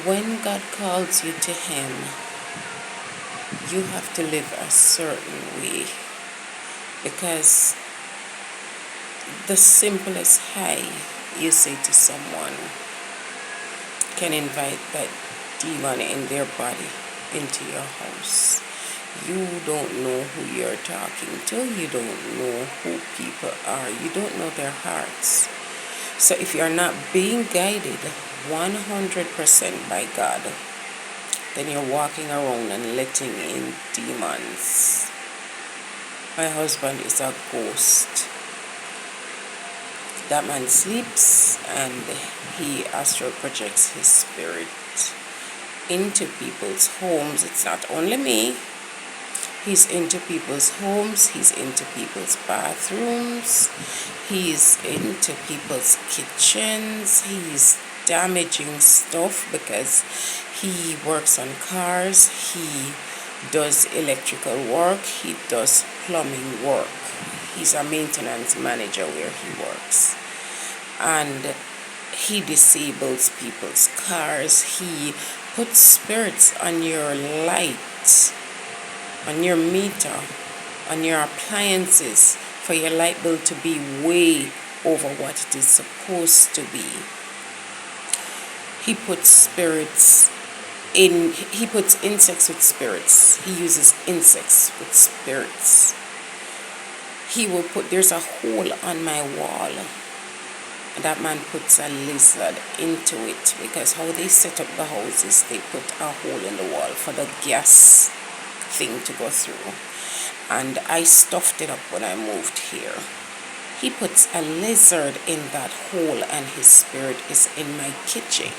when God calls you to Him, you have to live a certain way, because the simplest hi you say to someone can invite that demon in their body into your house. You don't know who you're talking to. You don't know who people are. You don't know their hearts. So if you're not being guided 100% by God, then you're walking around and letting in demons. My husband is a ghost. That man sleeps and he astral projects his spirit into people's homes. It's not only me. He's into people's homes. He's into people's bathrooms. He's into people's kitchens. He's damaging stuff because he works on cars. He does electrical work. He does plumbing work. He's a maintenance manager where he works. And he disables people's cars. He puts spirits on your light, on your meter, on your appliances for your light bill to be way over what it is supposed to be. He puts spirits in, he puts insects with spirits. He uses insects with spirits. He will put, there's a hole on my wall. That man puts a lizard into it, because how they set up the houses, they put a hole in the wall for the gas thing to go through. And I stuffed it up when I moved here. He puts a lizard in that hole and his spirit is in my kitchen.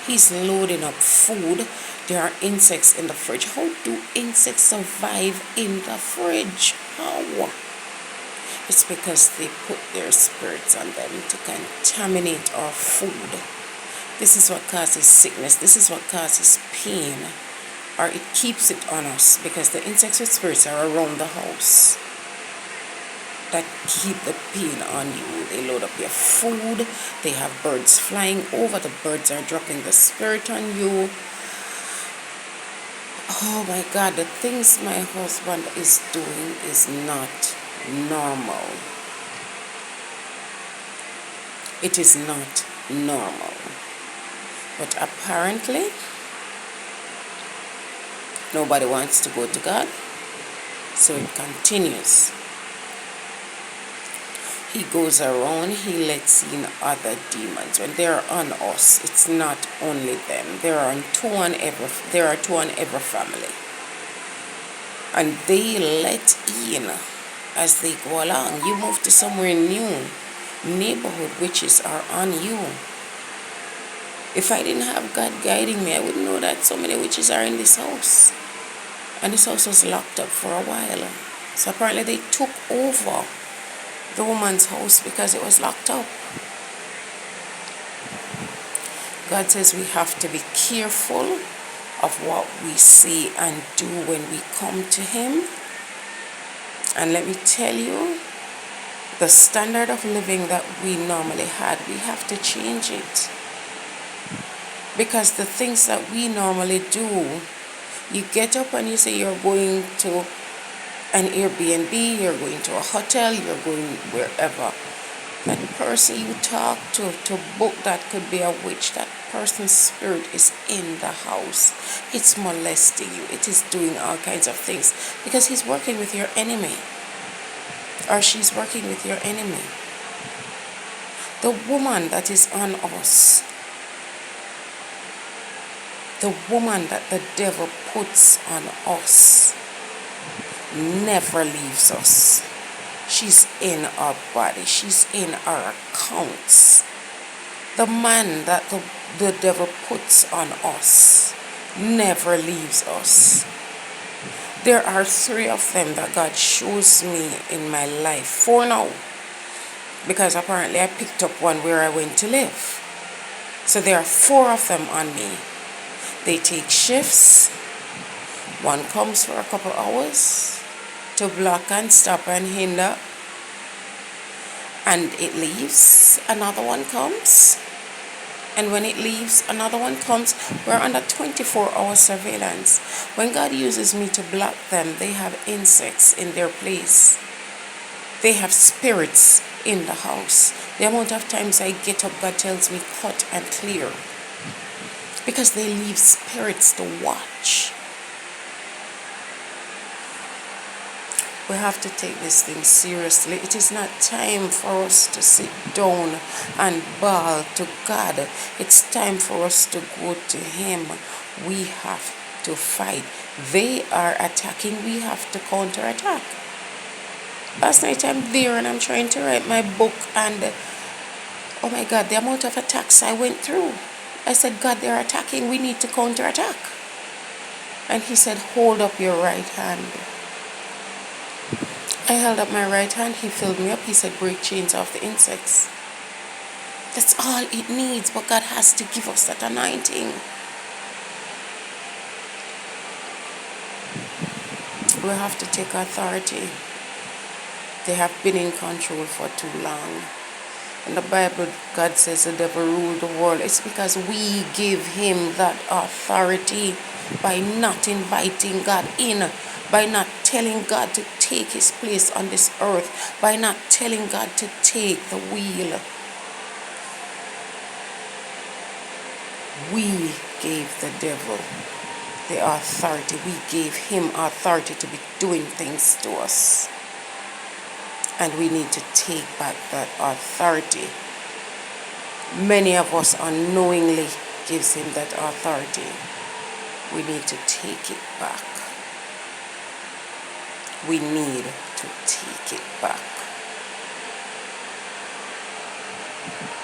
He's loading up food. There are insects in the fridge. How do insects survive in the fridge? How? It's because they put their spirits on them to contaminate our food. This is what causes sickness. This is what causes pain. Or it keeps it on us, because the insects with spirits are around the house that keep the pain on you. They load up your food. They have birds flying over. The birds are dropping the spirit on you. Oh my God, the things my husband is doing is not normal. It is not normal. But apparently, nobody wants to go to God, so it continues. He goes around, he lets in other demons. When they're on us, it's not only them. There are two on every family. And they let in as they go along. You move to somewhere new, neighborhood witches are on you. If I didn't have God guiding me, I wouldn't know that so many witches are in this house. And this house was locked up for a while. So apparently they took over the woman's house because it was locked up. God says we have to be careful of what we say and do when we come to Him. And let me tell you, the standard of living that we normally had, we have to change it. Because the things that we normally do, you get up and you say you're going to an Airbnb, you're going to a hotel, you're going wherever. That person you talk to book that could be a witch, that person's spirit is in the house. It's molesting you. It is doing all kinds of things because he's working with your enemy, or she's working with your enemy. The woman that is on us, the woman that the devil puts on us, never leaves us. She's in our body. She's in our accounts. The man that the devil puts on us never leaves us. There are 3 of them that God shows me in my life. 4 now. Because apparently I picked up one where I went to live. So there are 4 of them on me. They take shifts. One comes for a couple hours to block and stop and hinder, and it leaves. Another one comes And when it leaves, another one comes. We're under 24-hour surveillance. When God uses me to block them, they have insects in their place. They have spirits in the house. The amount of times I get up, God tells me cut and clear. Because they leave spirits to watch. We have to take this thing seriously. It is not time for us to sit down and bawl to God. It's time for us to go to Him. We have to fight. They are attacking. We have to counterattack. Last night I'm there and I'm trying to write my book, and oh my God, the amount of attacks I went through. I said, God, they're attacking. We need to counterattack. And He said, hold up your right hand. I held up my right hand. He filled me up. He said, break chains off the insects. That's all it needs. But God has to give us that anointing. We have to take authority. They have been in control for too long. In the Bible, God says the devil ruled the world. It's because we give him that authority by not inviting God in, by not telling God to take His place on this earth, by not telling God to take the wheel. We gave the devil the authority. We gave him authority to be doing things to us. And we need to take back that authority. Many of us unknowingly gives him that authority. We need to take it back. We need to take it back.